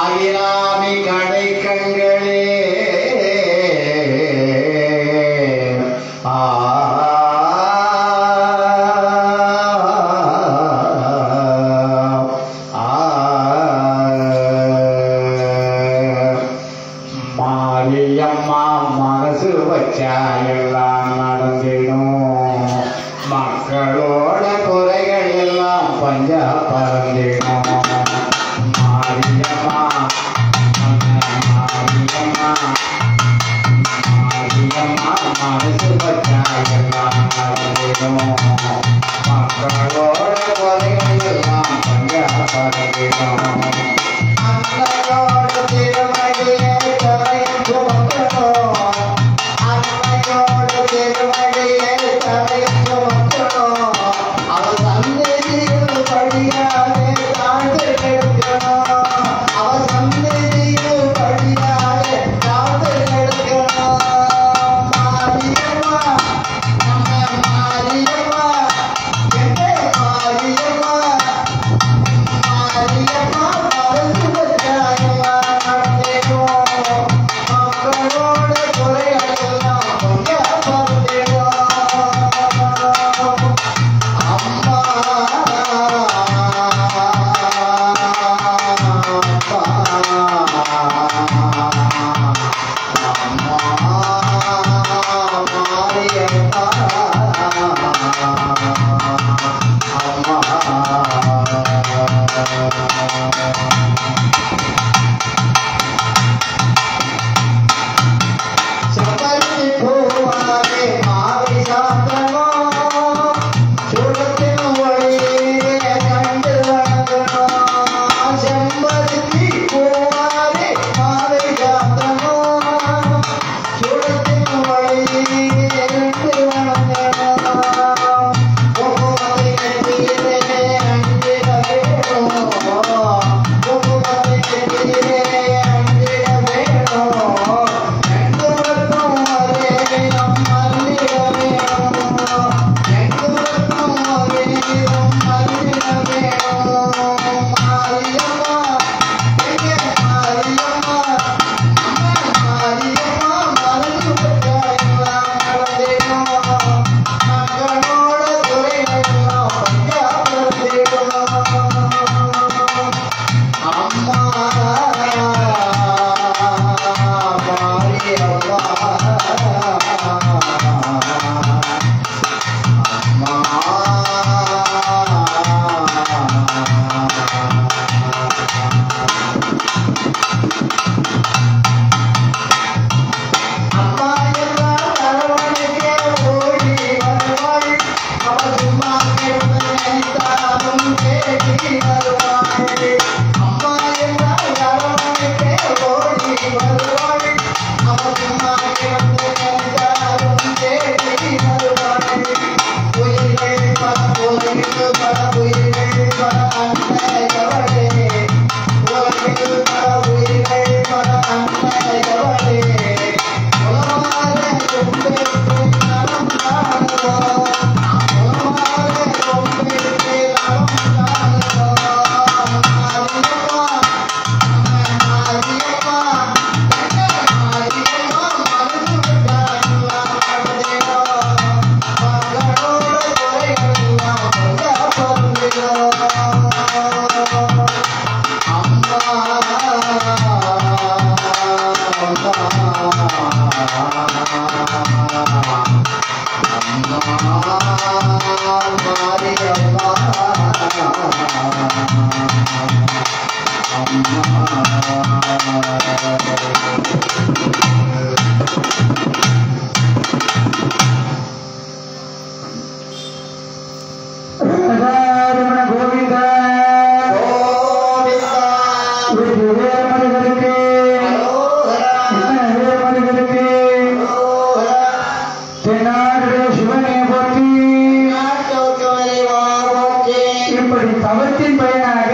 அகிராமி கடை கண்களே மாரியம்மா மனசு வச்சா எல்லாம் நடந்திடும், மக்களோட குறைகள் எல்லாம் பஞ்சா பறந்திடும். மாரியம்மா மாரியம்மா மாரியம்மா மனசு வச்சா எல்லாம் நடந்திடும், மக்களோட குறைகள் எல்லாம் பஞ்சா பறந்திடும். அன்னையோட திருமணியே தவத்தின் பயனாக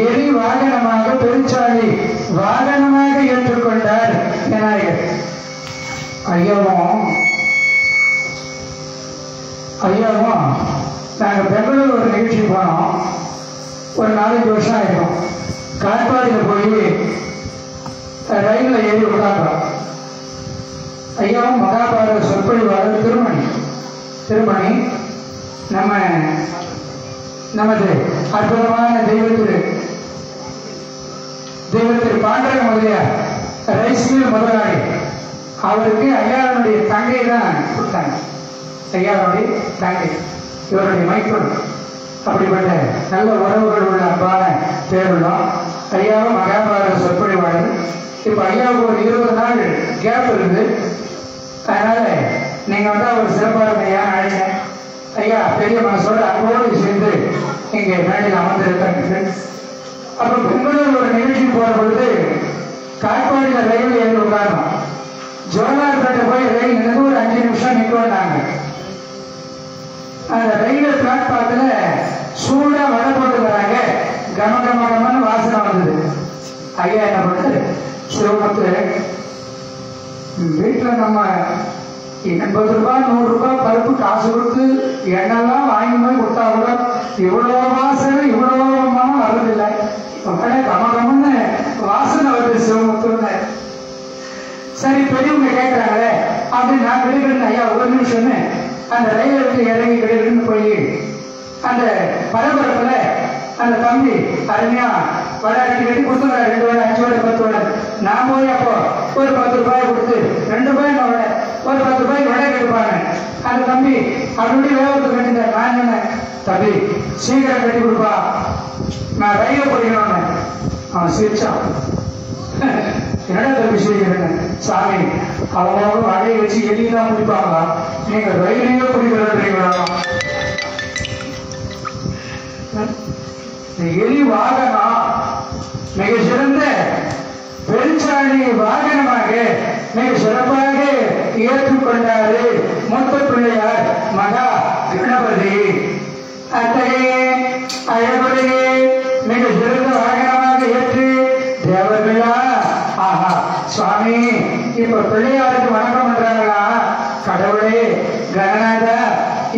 எரி வாகனமாக பெருச்சாலை வாகனமாக ஏற்றுக்கொண்டார் விநாயகர். ஐயாவும் நாங்கள் பெங்களூர் ஒரு நிகழ்ச்சி போனோம். ஒரு 4-5 வருஷம் ஆகிடும். திருமணி நமது அற்புதமான தெய்வத்திரு பாண்டக முதலியார் ரைஸ் மில் முதலாளி அவருக்கு ஐயாவுடைய தங்கை தான் கொடுத்தாங்க. ஐயாவுடைய தங்கை இவருடைய மைக்கோல். அப்படிப்பட்ட நல்ல உறவுகள் உள்ள அன்பான பேருள்ளோம். ஐயாவும் மகாபாரத சொற்பொழிவாளர். இப்போ ஐயாவுக்கு ஒரு 20 நாள் கேப் இருக்குது. அதனால நீங்க ஒரு சிறப்பான ஐயா அழைங்க. ஐயா பெரிய மனசோட அன்போடு சேர்ந்து இங்கே மேடையில் அமர்ந்திருக்காங்க. அப்புறம் பெங்களூர் ஒரு நிகழ்ச்சி போற பொழுது காட்பாடியில் ரயில் ஏறி உட்காரணும். ஜோலார்பேட்டை போய் ரயில் நின்று ஒரு 5 நிமிஷம் நிற்கொண்டாங்க. அந்த ரயில்வே பிளாட்பாரத்துல சூடா வடை போட்டு வராங்க. கமகமகமான வாசனை வந்தது. ஐயா என்ன பண்ணாரு, சிவமத்து வீட்டுல நம்ம 80 ரூபாய் 100 ரூபாய் பருப்பு காசு கொடுத்து எண்ணெல்லாம் வாங்கி போய் கொடுத்தா கூட இவ்வளவு வாசனை இவ்வளவு மனம் வர்றதில்லை. கமகமன்னு வாசனை வருது சிவமுத்துன்னு. சரி பெரியவங்க கேட்கிறாங்களே அப்படின்னு நான் கிடைக்கிறேன். ஐயா ஒரு நிமிஷம்னு அந்த ரயிலை விட்டு இறங்கி கிடைக்குன்னு போய் அந்த பரபரப்புல அந்த தம்பி அருமையா வடாட்டி கட்டி கொடுத்துருவாரு. 2 வடை 5 வடை 10 வடை. நான் போய் அப்போ ஒரு 10 ரூபாய் கொடுத்து 2 ரூபாய் வடை ஒரு 10 ரூபாய்க்கு வடை கட்டுப்பாங்க. அந்த தம்பி அப்படி வேகத்துக்கு கட்டிட்டார். நான் சொன்னேன், தம்பி சீக்கிரம் கட்டி கொடுப்பா, நான் ரயில போடணும்னு. அவன் சிரிச்சான். என்னடா தம்பி செய்கிறேன். சாமி அவங்க வடையை வச்சு எலிதான் பிடிப்பாங்க, நீங்க ரயிலையே பிடிக்கிறீங்களா? எலி வாகனம் மிக சிறந்த பெருச்சாளி வாகனமாக மிக சிறப்பாக ஏற்றுக்கொண்டாரு மூத்த பிள்ளையார் மகா கணபதி. அத்தகைய அழகுடைய மிக சிறந்த வாகனமாக ஏற்று தேவர்களா ஆஹா சுவாமி இப்ப பிள்ளையாருக்கு வணக்கம் பண்றாங்களா? கடவுளே கணநாதா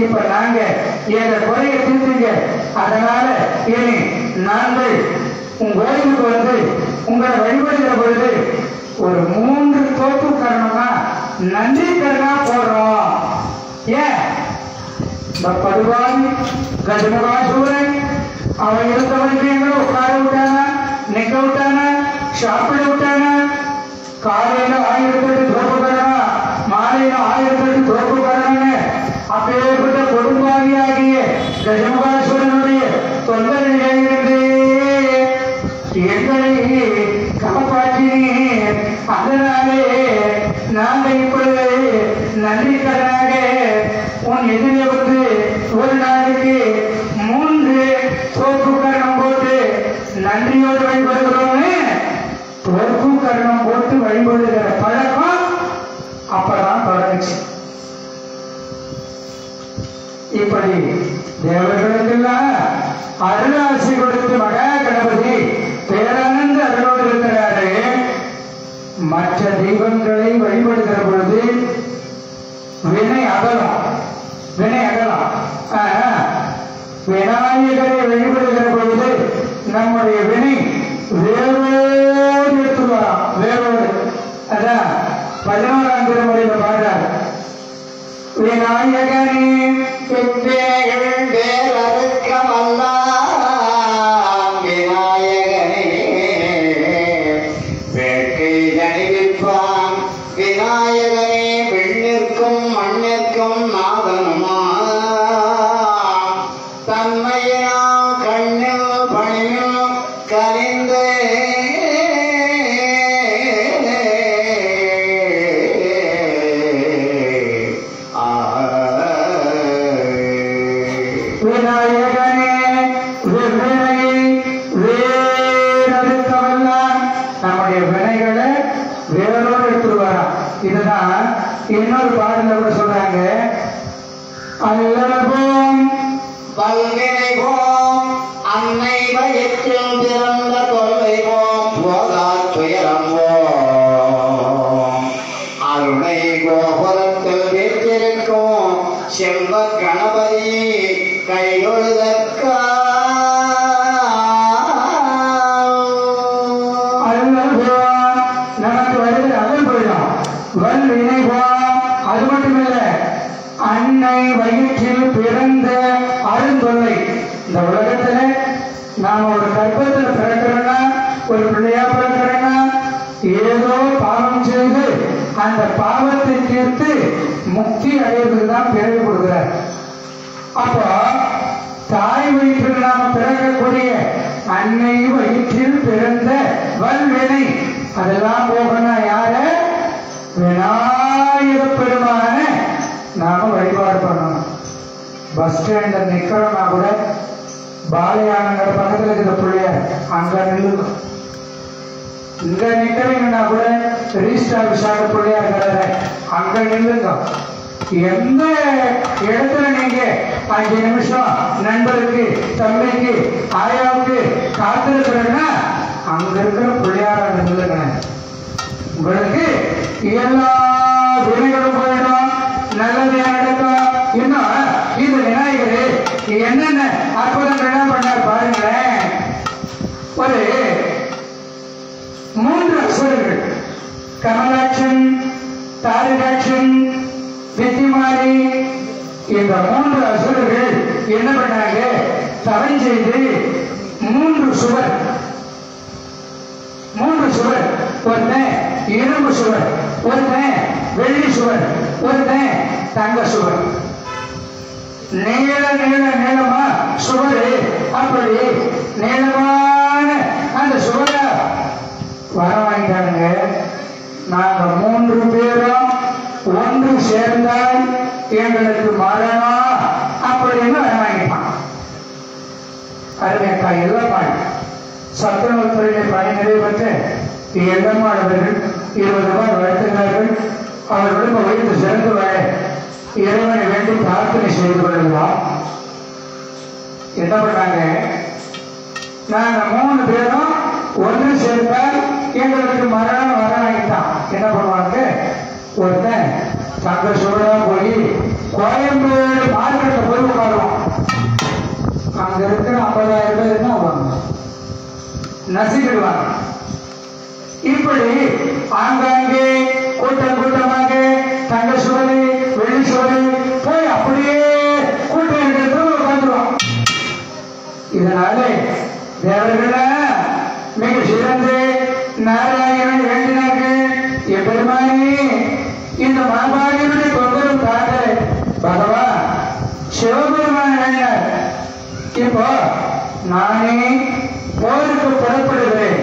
இப்ப நாங்க எங்க குறையை தீர்த்துங்க. அதனால இனி நாங்கள் உங்க கோயிலுக்கு வந்து உங்களை வழிபடுகிற பொழுது ஒரு 3 தோப்பு கரணமா நன்றி கரணா போடுறோம். ஏன் படுவான் கஜமுகாசூரன் அவன் இருந்தவனுக்கு எங்களை உட்கார விட்டானா, நிக்க விட்டானா, சாப்பிட விட்டானா? காலையில 1008 தோப்பு கரணா, மாலையில 1008 தோப்பு கரணன்னு அப்பேற்பட்ட கொடும்பாவியாகிய கஜமுகாசுரனுடைய தொண்டர்களிலிருந்து எங்களை காப்பாற்றினீர். அதனாலே நாங்கள் இப்பொழுது நன்றி கடனாக உன் எதிரே வந்து ஒரு நாளைக்கு 3 தோப்பு கரணம் போட்டு நன்றியோடு வழிபடுகிறோம்னு தோப்பு கரணம் போட்டு வழிபடுகிற பழக்கம் அப்பதான் தொடங்குச்சு. இப்படி தேவர்களுக்கெல்லாம் அருளாசி கொடுத்து மகா கணபதி பேரானந்த அருளோடு இருக்கிறாரு. மற்ற தெய்வங்களை வழிபடுகிற பொழுது வினை அகலாம். விநாயகரை வழிபடுகிற பொழுது நம்முடைய வினை வேரோடு எடுத்துக்கலாம். வேரோடு அதான் 11ஆம் திருமுறையில பாடுறார். விநாயகனே பெற்றேகள் வேறறுக்கமல்லாம் விநாயகனே வேட்கை தணிவிப்பான் விநாயகனே விண்ணிற்கும் மண்ணிற்கும் நாதனுமா தன்மையினால் கண்ணில் பணியும் கனிந்து விநாயகனே வினையை வேறறுக்கவல்லான் நம்முடைய வினைகளை வேரோடு எடுத்துருவாராம். இதுதான் இன்னொரு பாடல கூட சொல்றாங்க. அல்லவோம் பல்வினை போம் அன்னை வயிற்றில் பிறந்த தொல்லை போம் போதா துயரம் போம் அருணை கோபுரத்தில் வீற்றிருக்கும் செல்வ கணபதி கையொழுதற்கா நமக்கு வருகிற அகல் போயிடும். வல் வினை போம். அது மட்டுமில்ல அன்னை வயிற்றில் பிறந்த அருந்தொல்லை. இந்த உலகத்துல நாம ஒரு கர்ப்பத்துல பிறக்கிறோம்னா, ஒரு பிள்ளையா பிறக்கிறோம்னா, ஏதோ பாவம் செய்து அந்த பாவத்தை தீர்த்து முக்தி அடைவதுதான் பிறகு கொடுக்கிறார். அப்போ தாய் வயிற்றில் நாம பிறக்கக்கூடிய அன்னை வயிற்றில் பிறந்த வல்வினை அதெல்லாம் போகணும். யார? விநாயக பெருமான நாம வழிபாடு பண்ணணும். பஸ் ஸ்டாண்ட்ல நிக்கிறோம்னா கூட பாலையானங்கிற பக்கத்துல இருக்கிற பிள்ளையார் அங்க நில்லுங்க. இங்க நிக்கிறீங்கன்னா கூட ரீஸ்டார் விசாக பிள்ளையார் கிடையாது, அங்க நில்லுங்க. எந்த இடத்துல நீங்க 5 நிமிஷம் நண்பருக்கு, தம்பிக்கு, ஆயாவுக்கு காத்திருக்கிறீங்கன்னா அங்க இருக்கிற பிள்ளையார நில்லுங்க. உங்களுக்கு எல்லா வினைகளும் போயிடும், நல்லதே நடக்கும். இன்னும் இது விநாயகர் என்னென்ன அற்புதங்கள் பண்ணார் பாருங்களேன். ஒரு 3 அசுரர்கள், கமலாட்சன், தாரகாட்சன், வித்திமாரி, இந்த 3 அசுரர்கள் என்ன பண்ணாங்க? தவம் செய்து 3 சுவர், ஒருத்தன் இரும்பு சுவர், ஒருத்தன் வெள்ளி சுவர், ஒருத்தன் தங்க சுவர், நீளமா சுவர். அப்படி நீளமான அந்த சுவரை வர வாங்கிட்டானுங்க. நாங்க 3 பேரும் ஒன்று சேர்ந்தால் எங்களுக்கு மரணம் அப்படின்னு வர வாங்கிப்பான். அருமையக்கா எல்லம்மாள் சத்துணவுத்துறையிலே பணி நிறைவு பெற்ற எல்லம்மாள் அவர்கள் 20 ரூபாய் வழங்குகிறார்கள். அவர் விரும்ப வைத்து சிறந்து வாழ இறைவனை வேண்டி பிரார்த்தனை செய்து கொள்ளலாம். என்ன பண்ணாங்க? நாங்க 3 பேரும் ஒன்று சேர்ந்தால் எங்களுக்கு மரணம் வர வாங்கிட்டான். என்ன பண்ணுவாங்க? ஒருத்தன் தங்க சூழலா போய் கோயம்பேடு மார்க்கெட்ல போய் உட்காருவான். அங்க இருக்கிற 50,000 பேர் என்ன ஆவாங்க? நசிக்கிடுவாங்க. இப்படி ஆங்காங்கே கூட்டமாக தங்க சுவரு, வெள்ளி சுவரு போய் அப்படியே கூட்டம் இருக்கிறது உட்காந்துருவான். இதனால தேவர்கள மிக சிறந்து நாராயணன் வேண்டினார்கள், எப்பெருமானே இந்த மாபாடியுடைய தொந்தரவு தாக்க பகவான் சிவபெருமான் வேண்டார். இப்போ நானே போருக்கு புறப்படுகிறேன்.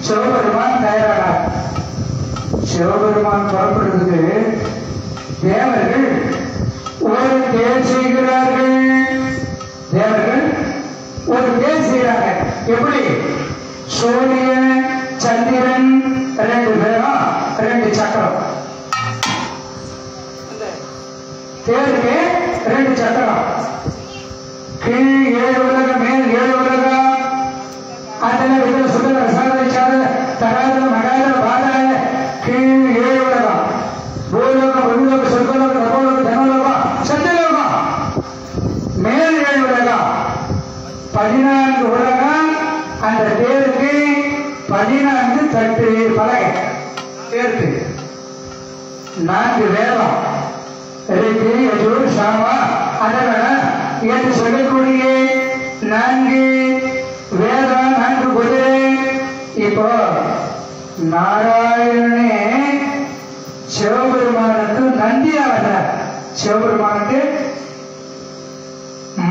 சிவபெருமான் தயாரானார். சிவபெருமான் புறப்படுறதுக்கு தேவர்கள் ஒரு தேர் செய்கிறார்கள். எப்படி? சூரியன் சந்திரன் 2 பேரும் 2 சக்கரம், தேருக்கு 2 சக்கரம், கீழ் 7 உலகம், மேல் 7 உலகம், அதில் இதில் சுதந்திர சாதிச்சாத தராத மகாத பாதாய கீழ் 7 உலகம், பூலோகம், உள்லோகம், சொர்க்கலோகம், நவோலோகம், தனலோகம், சந்திரலோகம், மேல் 7 உலகம், 14 உலகம். அந்த தேருக்கு 14 தட்டு பலகை, தேருக்கு 4 வேதம், ரிக்கு, யஜுர், சாமா, அதர்வண என்று சொல்லக்கூடிய 4 வேதம், 4 குதிரை. இப்போ நாராயணனே சிவபெருமானுக்கு நந்தியா வந்தார். சிவபெருமானுக்கு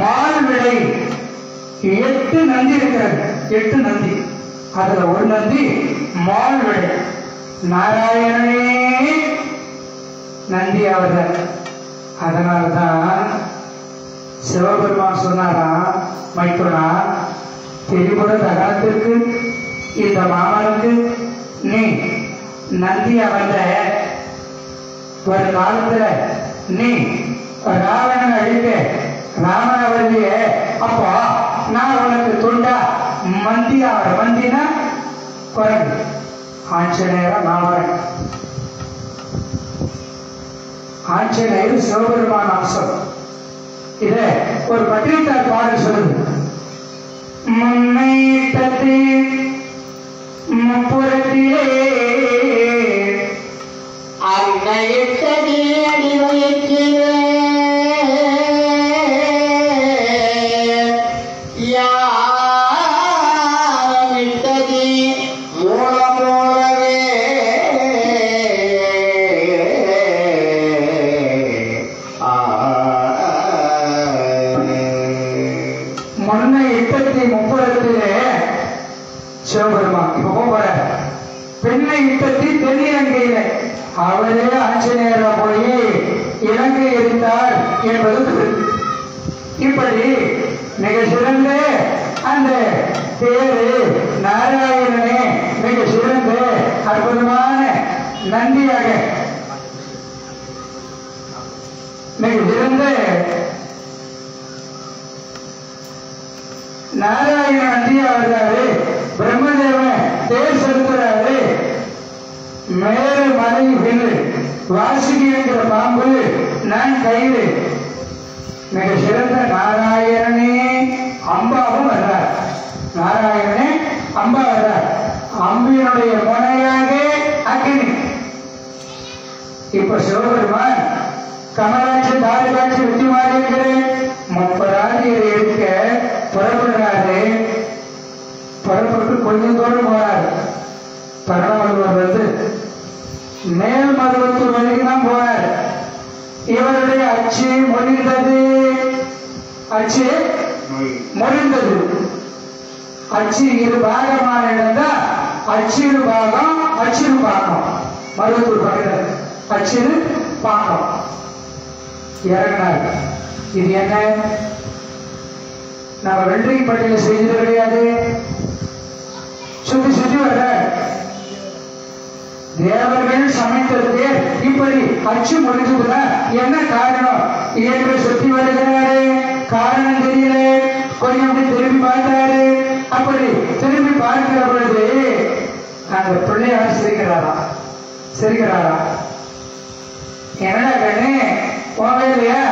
மால் விடை 8 நந்தி இருக்கிறது. 8 நந்தி, அதுல ஒரு நந்தி மால் விடை. நாராயணனே நந்தியாவத. அதனால்தான் சிவபெருமான் சொன்னாராம், மைத்துனா திரிபுர தகனத்திற்கு இந்த மாமனுக்கு நீ நந்தியா வந்த ஒரு காலத்துல நீ ராவணன் அழிக்க ராமன் அவர்லைய, அப்போ நான் உனக்கு துண்டா மந்தியா வர. மந்தினா குரங்கு, ஆஞ்சநேயர் நான் வரேன். ஆஞ்சநேயர் சிவபெருமான அம்சம். இத ஒரு பட்டினத்தார் பாடல் சொல்லுது. முன்னை தத்து முப்புறத்திலே அன்னையிட்டதே அடிவயிற்றிலே சிவபெருமான் இப்ப போற பெண்ணை இட்டத்தி தென்னிலங்கையில அவரே ஆஞ்சநேயரை போய் இலங்கை எரிந்தார் என்பது இப்படி மிக சிறந்த அந்த தேரு நாராயணனே மிக சிறந்த அற்புதமான நந்தியாக மிக சிறந்த நாராயண நந்தியா வருகிறாரு. பிரம்மதேவன் தேர் செலுத்துறாரு. மேல மலை வில்லு வாசுகி என்கிற பாம்பு நான் கயிறு மிக சிறந்த நாராயணனே அம்பாவும் வர்றார். நாராயணனே அம்பா வர்றார். அம்பியினுடைய முனையாக அக்னி. இப்ப சிவபெருமான் கமலாட்சி தாரகாட்சி வெற்றி மாறியிருக்கிறேன் 30 ஆதியரை எடுக்க புறப்படுறாரு. புறப்பட்டு கொஞ்சம் தூரம் போறாரு. பரணமருவர் வந்து மேல் மருவத்தூர் வரைக்கும் தான் போனார். இவருடைய அச்சு மொழிந்தது. அச்சு மொழிந்தது. அச்சு இரு பாகமான இடம்தான் அச்சிறு பாகம் அச்சிறு பாக்கம். மருவத்தூர் பக்கத்தில் அச்சிறு பாக்கம் இறங்கினார். இது என்ன? நம்ம வெள்ளரிப்பட்டியில செய்தது கிடையாது. சுத்தி சுத்தி வர்ற தேவர்கள் சமைத்ததே இப்படி அச்சு முடிஞ்சதுன்னா என்ன காரணம் என்று சுத்தி வருகிறாரு. காரணம் தெரியல. கொஞ்சம் அப்படி திரும்பி பார்த்தாரு. அப்படி திரும்பி பார்க்கிற பொழுது அந்த பிள்ளையார் சிரிக்கிறாரா என்னடா கண்ணு போக இல்லையா?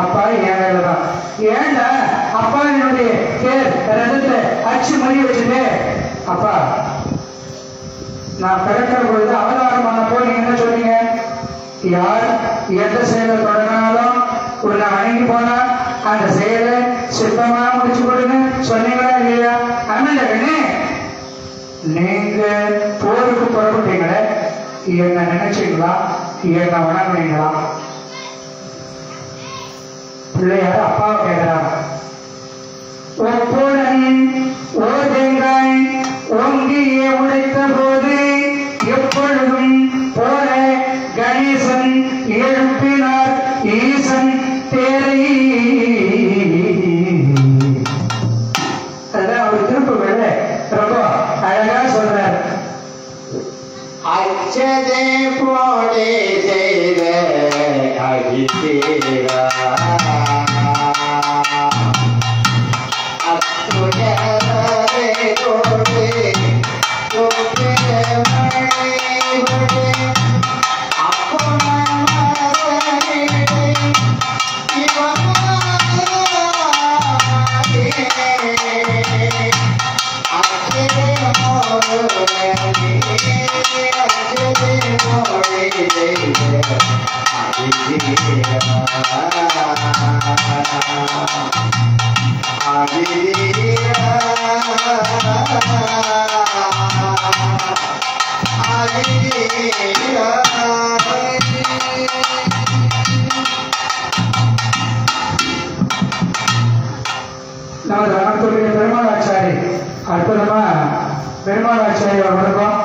அப்பா என் வேலைதான். ஏண்டா அப்பா என்னுடைய பேர் ரதத்தை அச்சு மொழி வச்சுட்டு அப்பா நான் பிறக்கிற பொழுது அவதாரம் பண்ணப்போ நீங்க என்ன சொன்னீங்க? யார் எந்த செயலை தொடங்கினாலும் உள்ள வணங்கி போனா அந்த செயலை சித்தமா முடிச்சு கொடுங்க சொன்னீங்களா இல்லையா? அண்ணன் நீங்க போருக்கு புறப்பட்டீங்களே என்ன நினைச்சீங்களா? என்ன வணங்குனீங்களா? பிள்ளையார் அப்பாவை கேட்கிறார். ஒப்புடன் ஓதேங்காய் ஓங்கியே உடைத்த போது எப்பொழுதும் போல கணேசன் எழுப்பினார் ஈசன் தேரை. அதான் அவர் திருப்புகள் ரொம்ப அழகா சொல்றார். அச்சதே போடே செய்த அடித்தீரா அத்துயரே தோடு தோடு மழைவடு அப்பமரே இவனாரே அச்சதே மோரே நமது அனந்தூரிய பெருமாளாச்சாரி அற்புதமா பெருமாளாச்சாரி வணக்கம்.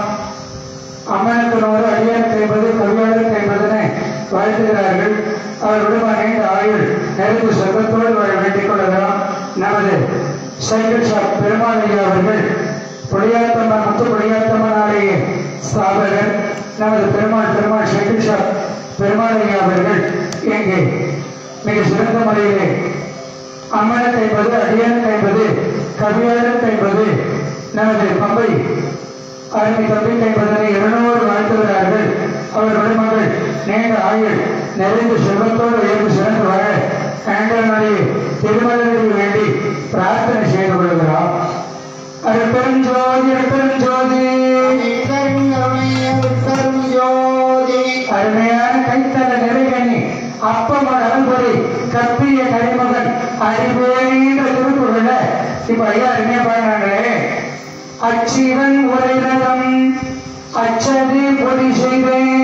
அம்மனுக்கு அடியாருக்கு என்பது கல்வியாளருக்கு என்பதனை வாழ்த்துகிறார்கள். அவர்களுடைய நீண்ட ஆயுள் நெருப்பு சொர்க்கத்தோடு வேண்டிக் கொள்கிறோம். நமது சைக்கிள் ஷாப் பெருமாள் ஐயா அவர்கள் பொடியாத்தம்மன் முத்து பொடியாத்தம்மன் ஆலய ஸ்தாபகர். நமது பெருமாள் சைக்கிள் ஷாப் பெருமாள் ஐயா அவர்கள் இங்கே மிக சிறந்த முறையிலே அம்மனுக்கு என்பது அடியானுக்கு என்பது கவியாளருக்கு என்பது நமது பம்பை அருமை தம்பி என்பதனை 200 வாழ்த்துகிறார்கள். அவர்களுடைய மகள் நீண்ட ஆயுள் நிறைந்து செல்வத்தோடு உயர்ந்து சிறந்து வர கண்டனுடைய திருமணத்தில் வேண்டி பிரார்த்தனை செய்து கொள்கிறோம். அருமையான கைத்தல நிறைகனி அப்பமன் அருள்பொறி கப்பிய கரிமகன் அறிவேன்ற திருக்குறள இப்ப ஐயா அருமையா பாருங்களே. அச்சிவன் உரைரதம் அச்சது பொடி செய்தேன்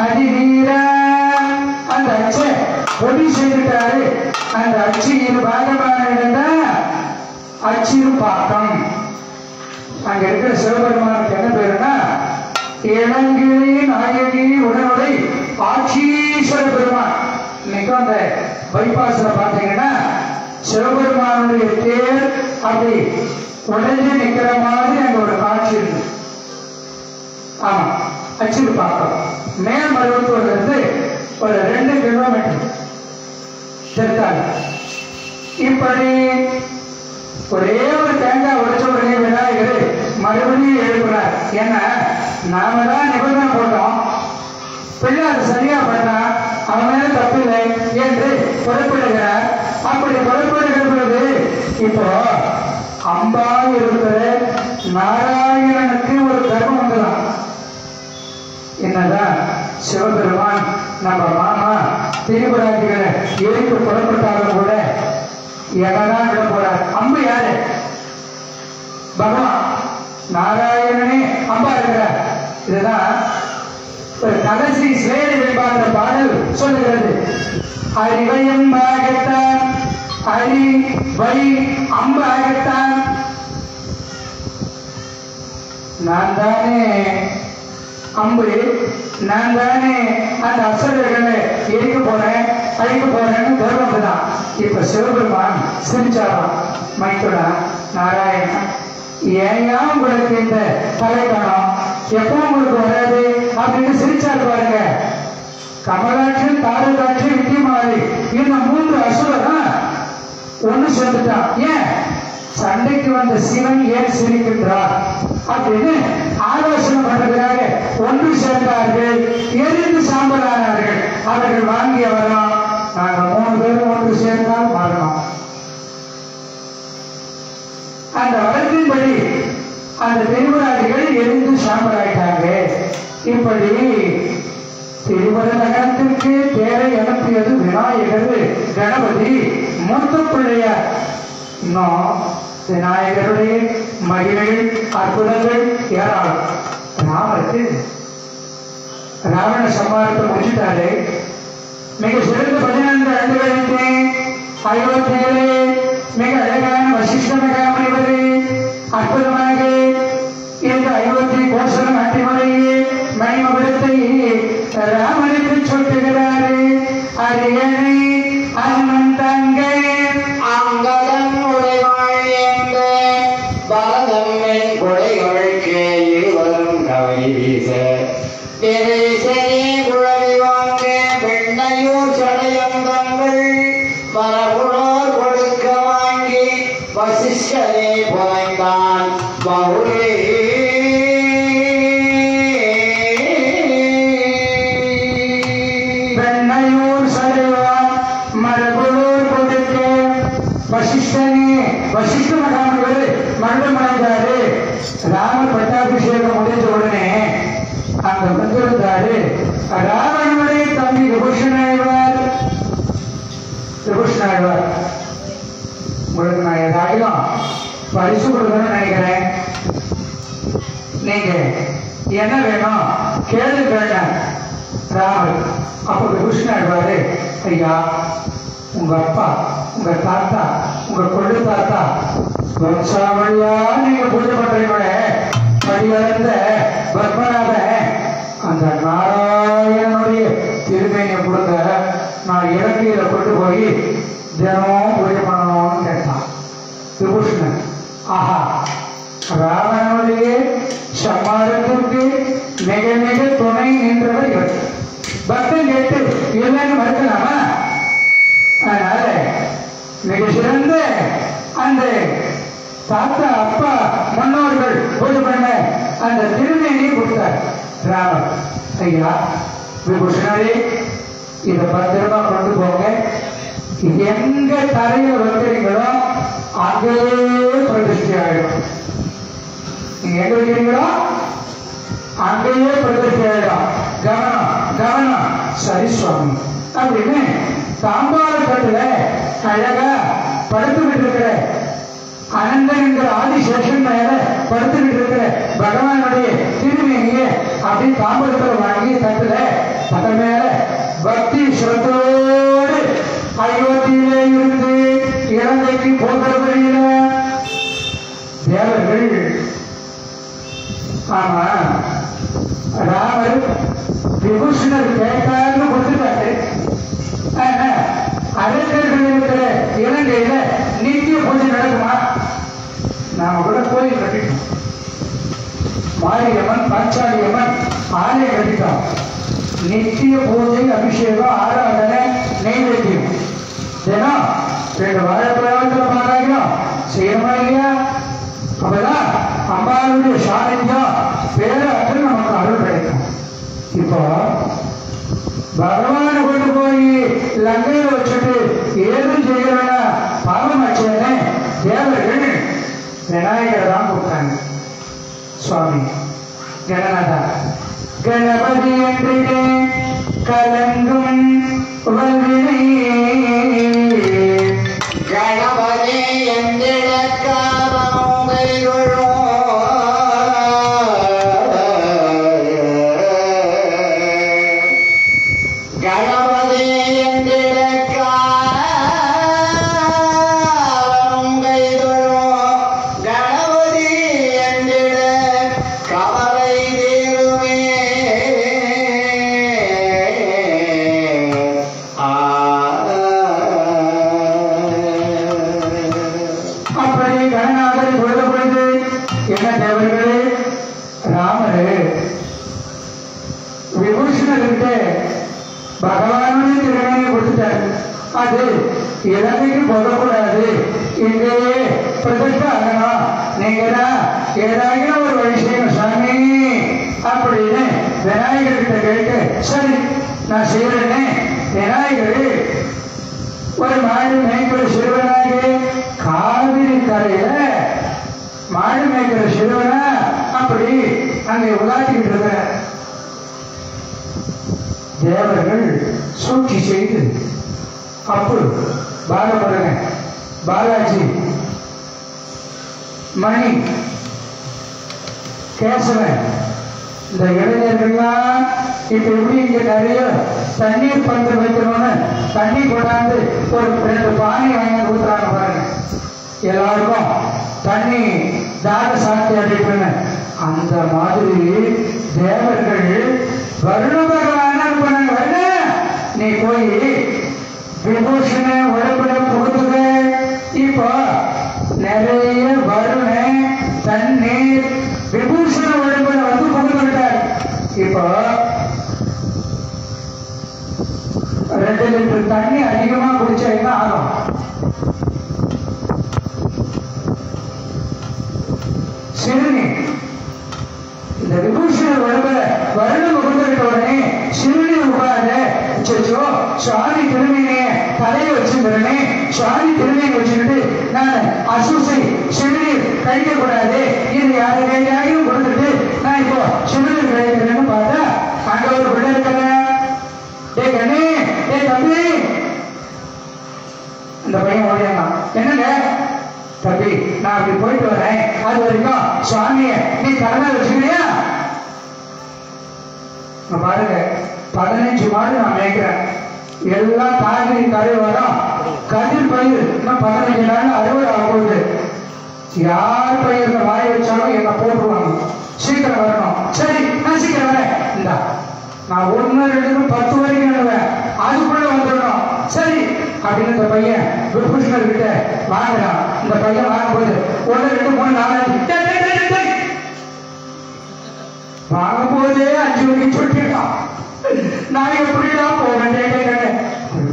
அதிவீர. அந்த அச்ச பொடி செய்துட்டாரு. அந்த அச்சு இரு பாகமான இடம்தான் அச்சிறு பாக்கம். அங்க இருக்கிற சிவபெருமானுக்கு என்ன பேருன்னா இளங்கிரி நாயகி உடனுடை ஆட்சீஸ்வர பெருமான். இன்னைக்கு அந்த பைபாஸ்ல பாத்தீங்கன்னா சிவபெருமானுடைய தேர் அப்படி உடஞ்சு நிக்கிற மாதிரி அங்க ஒரு காட்சி இருக்கு. ஆமா, அச்சுக்கு பார்க்கலாம். மேல்மருவத்தூர்ல இருந்து ஒரு 2 கிலோமீட்டர் செலுத்தாங்க. இப்படி ஒரே ஒரு தேங்காய் உடைச்ச உடனே விநாயகர் மறுபடியும் எழுப்புறார். ஏன்னா நாம தான் நிபந்தனை போட்டோம், பிள்ளை அது சரியா பண்ணா அவன் மேல தப்பில்லை என்று புறப்படுகிறார். அப்படி புறப்படுகிற பொழுது இப்போ அம்பா இருக்கிற நாராயணனுக்கு ஒரு கர்மம் வந்துதான். என்னதான் சிவபெருமான் நம்ம மாமா திருவிழாக்களை எரிக்கு புறப்பட்டாலும் கூட எவதான் விட போறார். அம்பு யாரு? பகவான் நாராயணனே அம்பா இருக்கிறார். இதுதான் ஒரு கலசி சேரி வெண்பான்ற பாடல் சொல்லுகிறது. அறிவையம்பாகத்தான் அறி வை அம்பாகத்தான். நான் தானே அம்பு, நான் தானே அந்த அசுரர்களை எரிக்க போறேன் அழிக்க போறேன்னு கர்வம் தான். இப்ப சிவபெருமான் சிரிச்சாராம். மைத்துடா நாராயணா, ஏயா உங்களுக்கு இந்த தலைக்கணம் எப்போ உங்களுக்கு வராது அப்படின்னு சிரிச்சாரு பாருங்க. கமலாட்சி தாரகாட்சி வித்தியமாரி இந்த 3 அசுரதான் ஒண்ணு சேர்ந்துட்டான். ஏன் சண்டைக்கு வந்த சிவன் ஏன் சிரிக்கின்றார் அப்படின்னு ஆலோசனை பண்றதுக்காக ஒன்று சேர்ந்தார்கள். எரிந்து சாம்பலானார்கள். அவர்கள் வாங்கிய வரலாம். நாங்க 3 பேரும் ஒன்று சேர்ந்தால் மாறணும். அந்த வழக்கின்படி அந்த திருவிழாதிகள் எரிந்து சாம்பலாயிட்டாங்க. இப்படி திருவர நகரத்திற்கு தேரை அனுப்பியது விநாயகர் கணபதி மூத்த பிள்ளையார். இன்னும் விநாயகருடைய மகிமைகள் அற்புதங்கள் ஏராளம். ராமருக்கு ராவண சம்மாரத்தை முடிச்சுட்டாரு. மிக சிறந்த 14 ஆண்டுகளுக்கு அயோத்தியிலே மிக அழகான வசிஷ்ட மகாமுனிவர் அற்புதமாக இந்த அயோத்தி கோசலம் அட்டிமலையே மணிமகுடத்தை ராமனுக்கு சொல்லுகிறாரு. அரியணை அம்மன் தங்கை அங்கதன் உடைவாள் என்ற பரதம்மின் கொடைகளுக்கு இருவரும் கவை வீச திரைசனே குழவி வாங்க வெண்ணையூர் சடையந்தங்கள் மரபுணோர் கொடுக்க வாங்கி வசிஷ்டனே புனைந்தான் பவுரே. வெண்ணையூர் சடைவான் மரபுணோர் கொடுக்க வசிஷ்டனே வசிஷ்ட மகாமுனிவர் மரணம் அடைந்தாரு. ராம பட்டாபிஷேகம் முடிஞ்ச உடனே அங்க வந்திருந்தாரு ராவணனுடைய தம்பி விபூஷணாழ்வார். விபூஷணாழ்வார் உங்களுக்கு நான் ஏதாயிலும் பரிசு கொடுக்கணும்னு நினைக்கிறேன். நீங்க என்ன வேணும் கேள்வி வேண்டாம் ராமர். அப்ப விபூஷணாழ்வாரு, ஐயா உங்க அப்பா உங்க தாத்தா உங்க கொள்ளு தாத்தா வம்சாவளியா நீங்க பூஜை பண்றீங்கள படிவளர்ந்த பத்மநாத அந்த நாராயணனுடைய திருமேனியை கொடுங்க, நான் இலங்கையில கொண்டு போய் தினமும் பூஜை பண்ணணும்னு கேட்டான் விபூஷணன். ஆஹா, ராவணனுடைய சம்மாரத்திற்கு மிக மிக துணை நின்றவர் இவர். பக்தன் கேட்டு இல்லைன்னு மறுக்கலாமா? அதனால மிக சிறந்த அந்த தாத்தா அப்பா முன்னோர்கள் பூஜை பண்ண அந்த திருமேனியை கொடுத்தார் ராமர். ஐயா விபூஷணரே, இதை பத்திரமா கொண்டு போங்க. எங்க தரையில வைக்கிறீங்களோ அங்கேயே பிரதிஷ்டை ஆயிடும். நீங்க எங்க வைக்கிறீங்களோ அங்கேயே பிரதிஷ்டை ஆயிடும். கவனம் கவனம். சரி சுவாமி அப்படின்னு தாம்பாளத்துல அழகா படுத்துக்கிட்டு இருக்கிற அனந்தன் என்கிற ஆதிசேஷன் மேல படுத்துக்கிட்டு இருக்கிற பகவானுடைய திருமேனிய அப்படி தாம்பரத்தில் வாங்கி தட்டுல தட்ட மேல பக்தி ஸ்ரத்தோடு அயோத்தியிலே இருந்து இலங்கைக்கு போகிற வழியில தேவர்கள் ஆமா, ராமர் விபூஷணர் கேட்டாருன்னு கொடுத்துட்டாரு. அரசர்கள் இருக்கிற இலங்கையில நித்திய பூஜை நடக்குமா? நாம கூட கோயில் கட்டிட்டோம், மாரியம்மன் பாஞ்சாலியம்மன் ஆலயம் கட்டிட்டோம். நித்திய பூஜை, அபிஷேகம், ஆராதனை, நெய்வேத்தியம் தினம் 2 வாழைப்பழத்தில் பாராயணம் செய்யணுமா இல்லையா? அப்பதான் அம்பாளுடைய சாநித்தியம் பேராற்று நமக்கு அருள் கிடைக்கும். இப்போ பகவானை கொண்டு போய் லங்கையில வச்சுட்டு ஏதும் செய்யறா பாவம் ஆச்சேன்னு தேவர்கள் விநாயகரை தான் கூப்பிட்டாங்க. சுவாமி கணநாதா, கணபதி என்றே கலங்கும் வல்வினை, கணபதி என்றிடக்காரமும் கைகொள்ளும் கணபதி என்றிடக்காரமும் கைகொள்ளும் கணபதி என்றிட கவலை தீருமே. அப்படி கணநாதரை பொழுது பொழுது என்ன தேவர்களே, ராமரு விபூஷணர்கிட்ட பகவானுடைய திருமணியை கொடுத்துட்டாரு. அது இலங்கைக்கு போகக்கூடாது, இங்கேயே பிரதிஷ்டை ஆகணும், நீங்க தான் ஏதாவது ஒரு வழி செய்யணும் சாமி அப்படின்னு விநாயகர்கிட்ட கேட்டு, சரி நான் செய்யறேன்னு விநாயகர் ஒரு மாடு மேய்க்கிற சிறுவனாக காவிரி கரையில மாடு மேய்க்கிற சிறுவனா அப்படி அங்கே உலாட்டிக்கிட்டு இருக்கிற தேவர்கள் சூழ்ச்சி செய்து அப்பு பாலமுருகன், பாலாஜி, மணி, கேசவன், இந்த இளைஞர்கள்லாம் இப்ப எப்படி இங்க நிறைய தண்ணீர் பந்து வைக்கணும்னு தண்ணி கொண்டாந்து ஒரு 2 பானை வாங்கி ஊத்துறாங்க பாருங்க. எல்லாருக்கும் தண்ணி தாக சாத்தி அடிப்பேன்னு அந்த மாதிரி தேவர்கள் வருண பகவான பண்ணாங்க. வருண, நீ போய் விபூஷண உடம்புல புகுதுக. இப்போ நிறைய வருண தண்ணீர் விபூஷண உடம்புல வந்து புகுந்து விட்டார். இப்போ 2 லிட்டர் தண்ணி அதிகமா குடிச்சா என்ன ஆகும்? சிறுநீர். இந்த விபூஷண உடம்புல வருடம் புகுந்துவிட்ட உடனே சிறுநீர் உட்காத சோ சுவாமி திருமீனைய தலையை வச்சுக்கிறேனே, சுவாமி திருமீனை வச்சுக்கிட்டு நான் அசூசை சிறுநீர் கழிக்க கூடாது, இது யாரு கையாயும் கொடுத்துட்டு நான் இப்போ சிறுநீர் கழிக்கிறேன்னு பார்த்தா அங்க ஒரு பிள்ளை இருக்கிற, டே கண்ணே, டே தம்பி, இந்த பையன் ஓடியாங்க, என்னங்க தம்பி நான் அப்படி போயிட்டு வரேன், அது வரைக்கும் சுவாமிய நீ கடமை வச்சுக்கிறியா? பாருங்க 15 மாடு நான் மேய்க்கிறேன், எல்லாம் காய்கறி கரை வரும், கதிர் பயிர் இன்னும் 15 நாள் அறுவடை ஆகுது. யார் பயிர்ல வாய வச்சாலும் என்ன போட்டுருவாங்க, சீக்கிரம் வரணும். சரி நான் சீக்கிரம் வரேன், இந்தா நான் 1, 2, 10 வரைக்கும் எழுவேன், அதுக்குள்ள வந்துடணும். சரி அப்படின்னு இந்த பையன் விபூஷணர் கிட்ட வாங்குறான். இந்த பையன் வாங்கும்போது 1, 2, 3, 4 வாங்கும்போதே 5 வரைக்கும் சொல்லிட்டான். நான் எப்படிதான் போவேன்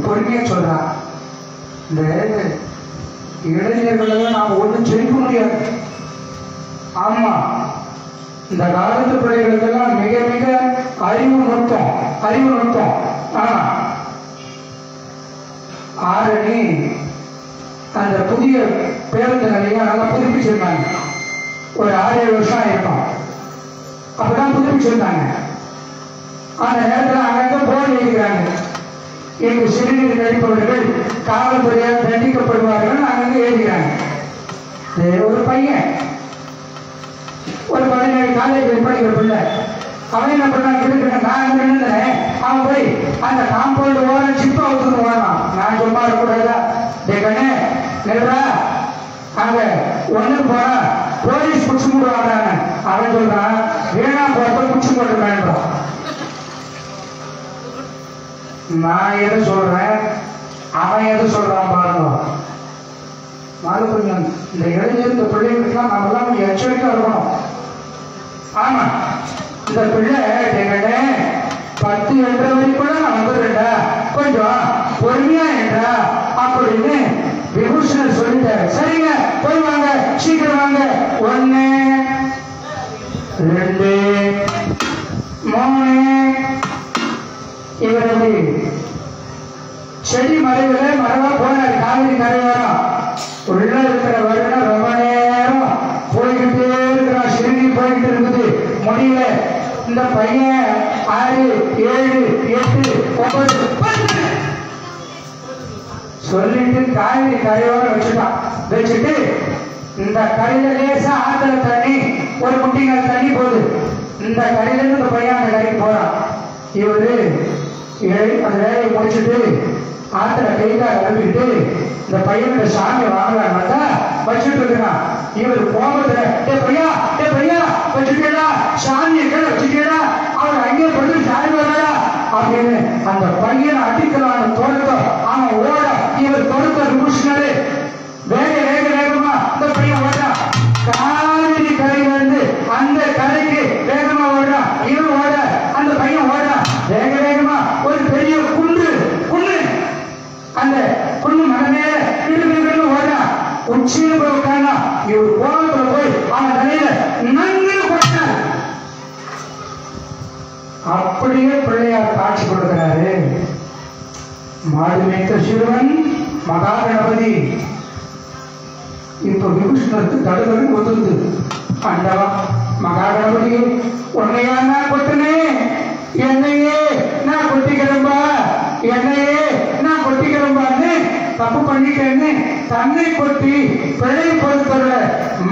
பொறுமையா சொல்றான். இந்த இளைஞர்களெல்லாம் நாம் ஒன்றும் ஜெயிக்க முடியாது. ஆமா, இந்த காலத்து பிள்ளைகளுக்கெல்லாம் மிக மிக அறிவு நுட்பம். ஆனா ஆரணி அந்த புதிய பேருந்து நிலையம் நல்லா புதுப்பிச்சிருந்தாங்க. ஒரு 6-7 வருஷம் ஆயிருக்கும், அப்பதான் புதுப்பிச்சிருந்தாங்க. அந்த நேரத்தில் அங்கங்க போர்டு எழுதுகிறாங்க, எங்கள் சிறுநீர் கழிப்பவர்கள் காவல்துறையால் தண்டிக்கப்படுவார்கள் அங்கங்க எழுதுகிறாங்க. ஒரு பையன் ஒரு 17 காலேஜ் படிக்கிற பிள்ளை, அவன் என்ன பண்ணான், கிட்ட நான் அங்க நின்றுறேன், அவன் போய் அந்த காம்பவுண்ட் ஓரம் சிப்பா ஊத்துன்னு ஓடலாம். நான் சும்மா இருக்கக்கூடாதா, கண்ணே நில்றா, அங்க ஒண்ணுக்கு போனா போலீஸ் புடிச்சு மூடுவாங்க. அவன் சொல்றான், வீணா போட்ட குச்சி போட்டு வேண்டாம். நான் எது சொல்றேன், அவன் எது சொல்றான் பாருங்க. கொஞ்சம் இந்த இளைஞர் இந்த பிள்ளைகளுக்கெல்லாம் நம்ம எல்லாம் கொஞ்சம் எச்சரிக்கை இருக்கணும். ஆமா, இந்த பிள்ளை எங்கடே 10 என்ற வரைக்குள்ள நான் வந்துடுறேன்டா, கொஞ்சம் பொறுமையா என்றா அப்படின்னு விபூஷணர் சொல்லிட்டாரு. சரிங்க, போய் வாங்க, சீக்கிரம் வாங்க. 1 2 3 இவர் செடி மறைவுல மரமா போனாரு. காவிரி கரையோரம் உள்ள இருக்கிற வருடம் ரொம்ப நேரம் போய்கிட்டே இருக்கிறான். சிறுநீ போய்கிட்டு இருக்குது, முடியல. இந்த பையன் 6 7 8 9 சொல்லிட்டு காவிரி கரையோரம் வச்சுட்டு இந்த கரையில லேசா ஆத்துல தண்ணி, ஒரு குட்டிகள் தண்ணி போகுது. இந்த கரையில இருந்து இந்த பையன் அந்த கரைக்கு போறான். இவரு அந்த வேலையை முடிச்சுட்டு ஆத்துல கைக்கால் அனுப்பிட்டு இந்த பையனோட சாமி வாங்கலாம்னா வச்சுட்டு இருக்கிறான். இவர் கோபத்துல பையா வச்சுட்டா சாமியை கீழே வச்சுட்டா, அவர் அங்கே படுத்து சாமி வரா அப்படின்னு அந்த பையனை அடிக்கலான தொடர்த்த அவன் ஓட இவர் தொடர்த்த விபூஷணரு வேகமா இந்த பையன் ஓடுறான். காவிரி கரையில இருந்து அந்த கரைக்கு வேகமா ஓடுறான். இவன் ஓட, அந்த பையன் ஓடுறான் வேகமா. ஒரு பெரிய குன்று அந்த குன்று மலை மேல ஓடுறான். உச்சியில போய் உட்கார்ந்தா இவர் கோபத்துல போய் அவன் தலையில நன்கு கொட்டார். அப்படியே பிள்ளையார் காட்சி கொடுக்கிறாரு. மாடு மேய்த்த சிறுவன் மகா கணபதி. இப்ப விபூஷணருக்கு தடுதல் ஒத்துது. ஆண்டவா மகா கணபதி, உன்னையா நான் கொட்டினே, என்னையே நான் கொட்டிக்கிறேன்பா, என்னையே நான் கொட்டிக்கிறேன்பான்னு தப்பு பண்ணிட்டேன்னு தன்னை கொட்டி பிழை பொறுத்தவர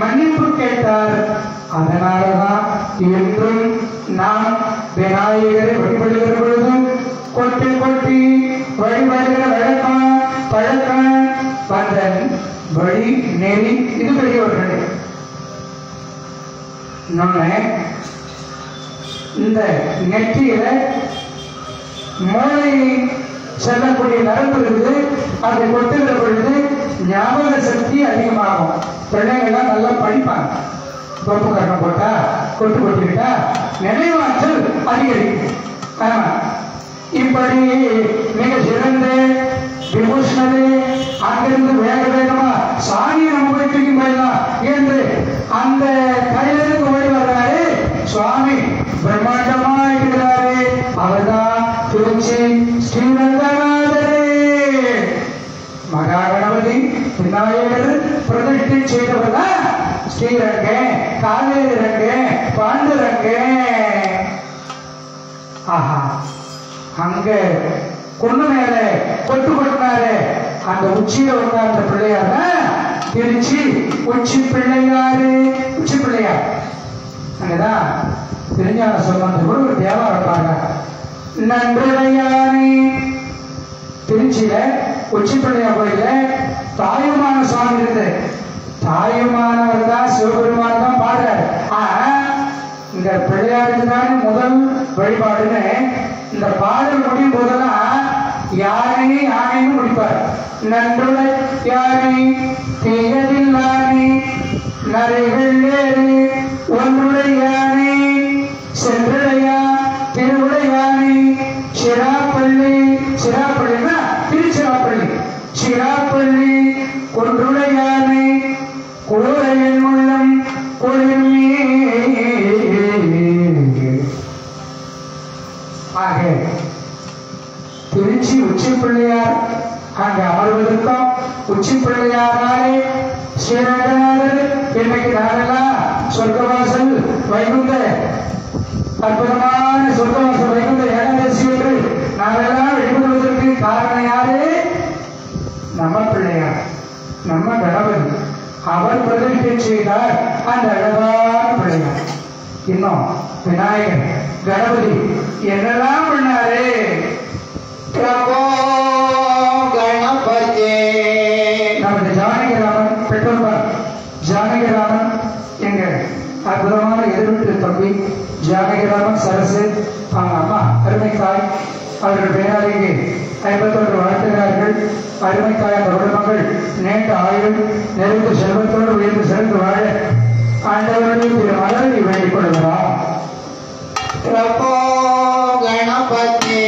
மன்னிப்பு கேட்டார். அதனாலதான் என்றும் நாம் விநாயகரை வழிபடுகிற பொழுதும் கொட்டி வழிபடுகிற பழக்கம் வந்த வழி நெறி இது பெரியவர்களே. இந்த நெற்றியில மூளை செல்லக்கூடிய நரம்பு இருக்குது. அதை கொட்டுகிற பொழுது ஞாபக சக்தி அதிகமாகும். பிள்ளைகள்லாம் நல்லா படிப்பாங்க. கொப்பு கட்டம் போட்டா கொட்டு கொட்டிக்கிட்டா நினைவாற்றல் அதிகரிக்கும். ஆமா, இப்படி மிக சிறந்த விபூஷணரே அங்கிருந்து வேகமா சாமியை நம்ம போய் தூக்கி போயிடலாம் என்று அந்த கையிலிருந்து ஓடி வர்றாரு. சுவாமி பிரம்மாண்டமா இருக்கிறாரு. அவர்தான் திருச்சி ஸ்ரீரங்கநாதரே. மகா கணபதி விநாயகர் பிரதிஷ்டை செய்தவர் தான் ஸ்ரீரங்க, காவேரி ரங்க, பாண்டுரங்க. ஆஹா, அங்க கொண்டு மேல கொட்டு கொட்டினாரு. அந்த உச்சியில உட்கார்ந்த பிள்ளையார் திருச்சி உச்சி பிள்ளையாரு. உச்சி பிள்ளையார் அங்கதான் திருஞான சம்பந்தர் கூட ஒரு தேவாரம் பாருங்க. நன்றியானி திருச்சியில உச்சி பிள்ளையார் கோயில தாயுமான சுவாமி இருந்து தாயுமானவர் தான் சிவபெருமான தான் பாடுறாரு. இந்த பிள்ளையாருக்கு தானே முதல் வழிபாடுன்னு இந்த பாடல் முடியும் போதெல்லாம் யானைன்னு முடிப்பார். நன்றுளை யானை தீயதில்லானி நரைகள் ஏறி ஒன்றுடை யானை சென்றுடையா திருவுடையானை சிராப்பள்ளினா திருச்சிராப்பள்ளி, சிராப்பள்ளி கொன்றுடையானை கூரையின் உள்ளம் குளிர்மே. ஆக திருச்சி உச்சி பிள்ளையார் அங்க அமர்வதற்கும் உச்சி பிள்ளையாராலே ஸ்ரீரங்கநாதர் இன்னைக்கு நாளெல்லாம் சொர்க்கவாசல் வைகுந்த அற்புதமான சொர்க்கவாசல் வைகுந்த ஏகாதசி என்று நாளெல்லாம் வெளிப்படுவதற்கு காரணம் யாரு? நம்ம பிள்ளையார், நம்ம கணபதி. அவர் பிரதிஷ்டை செய்தார் அந்த அழகான பிள்ளையார். இன்னும் விநாயகர் கணபதி என்னெல்லாம் பண்ணாரு? பிரபோ கணபதி. நமது ஜானகிராமன் பெற்றோர் ஜானகிராமன் எங்க அற்புதமான திருவிட்டு தம்பி ஜானகிராமன் சரசு அம்மா அருமைக்காய் அவர்கள் பேராளிக்கு 51 வாழ்த்துகிறார்கள். அருமைக்காய் அந்த குடும்பங்கள் நீண்ட ஆயுள் நிறைந்த செல்வத்தோடு உயர்ந்து சிறந்து வாழ ஆண்டவருடைய திரு மலரை வேண்டிக் கொள்கிறோம். பிரபோ கணபதி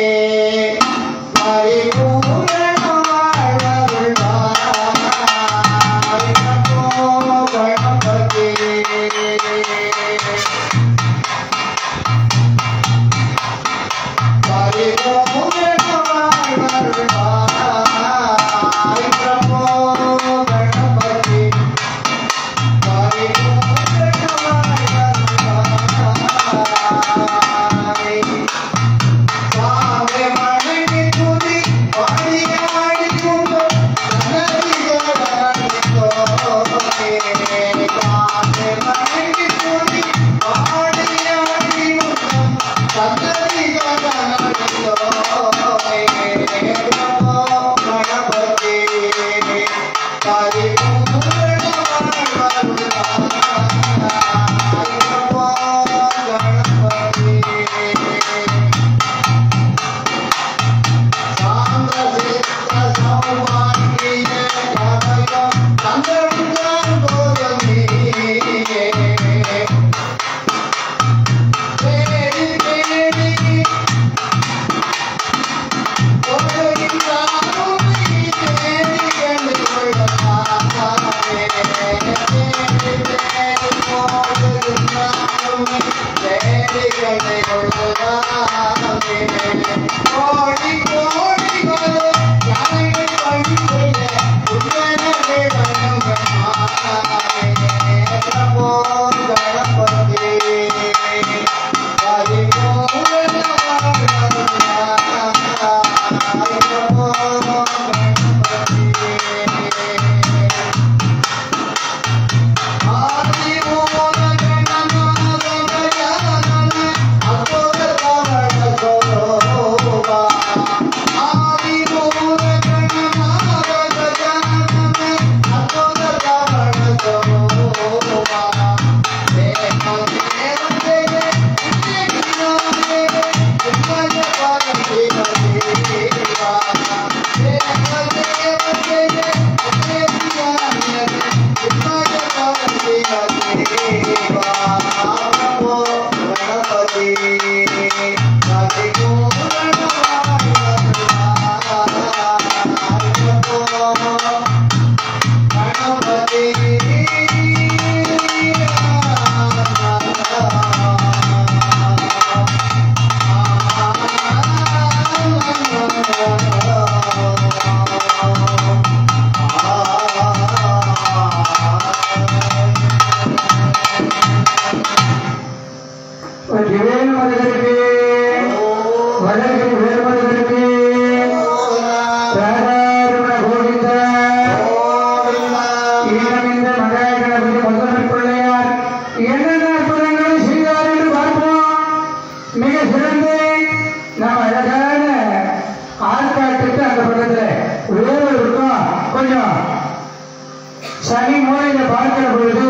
சனி மூலையில பார்க்கிற பொழுது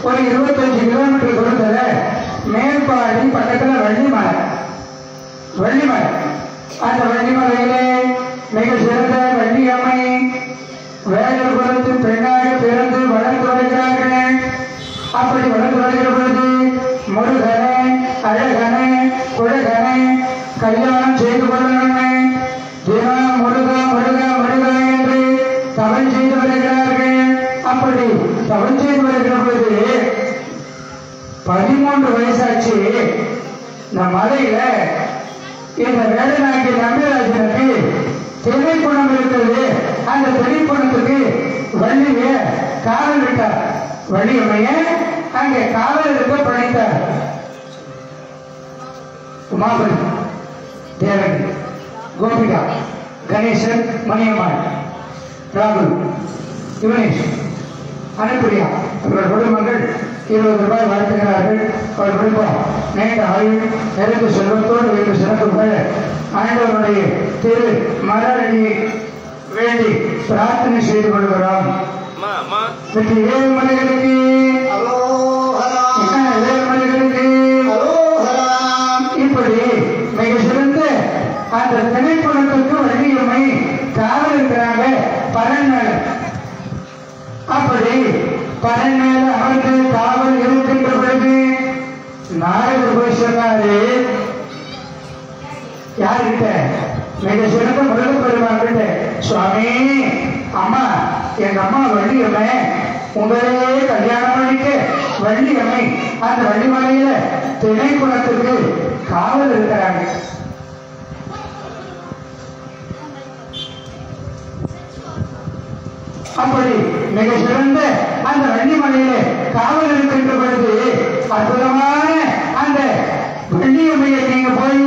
ஒரு 25 கிலோமீட்டர் தூரத்துல மேற்பாடி பக்கத்துல வள்ளிமலை அந்த வள்ளிமலையிலே மிக சிறந்த வள்ளியம்மை வேடர் குலத்தின் பெண்ணாக பிறந்து வளர்ந்து வருகிறார்கள். அப்படி வளர்ந்து வருகிற பொழுது முருகனே அழகனே குழகனே கல்யாணம் செய்து கொள்ளணுமே தினம் முருகா முருகா முருகா என்று தவறு செய்து வருகிறார்கள். அப்படி தவறு செய்து வருகிற பொழுது 13 வயசாச்சு. இந்த மலையில இந்த வேடனாகிய நம்பிராஜனுக்கு திரைப்பணம் இருக்கிறது. அந்த திரைப்பணத்துக்கு வள்ளிய காவல் விட்டார். வள்ளியம்மைய அங்கே காவல் இருக்க பணித்தார். உமாபதி தேவன் கோபிகா கணேசன் மணியம்மாள் ராகுல் யுவனேஷ் அனுப்பிரியா அவர்கள் குடும்பங்கள் 20 ரூபாய் வாழ்த்துகிறார்கள். அவர் குடும்பம் நீண்ட ஆயுள் நிறைந்த செல்வத்தோடு வைத்து சிறப்பு பெற ஆண்டவருடைய திரு மலரடியை வேண்டி பிரார்த்தனை செய்து கொள்கிறோம். ஏழு மலைகளுக்கு முருகனுக்கு இப்படி மிக சிறந்த அந்த திணைக்குளத்துக்கு வள்ளியம்மை காவல் இருக்கிறாங்க பரன் மேல. அப்படி பரன் மேல அமர்ந்து காவல் இருக்கின்ற பொழுது நாரதர் போய் சொன்னாரு யாருக்கிட்ட, மிக சிறந்த முருகப்பெருமான் கிட்ட, சுவாமி அம்மா எங்க அம்மா வள்ளியம்மை உங்களே கல்யாணம் பண்ணிக்க வள்ளியம்மை அந்த வள்ளிமலையில திணைக்குளத்துக்கு காவல் இருக்கிறாங்க. அப்படி மிக சிறந்த அந்த வள்ளிமலையில காவல் இருக்கின்ற பொழுது அற்புதமான அந்த வள்ளியம்மையை நீங்க போய்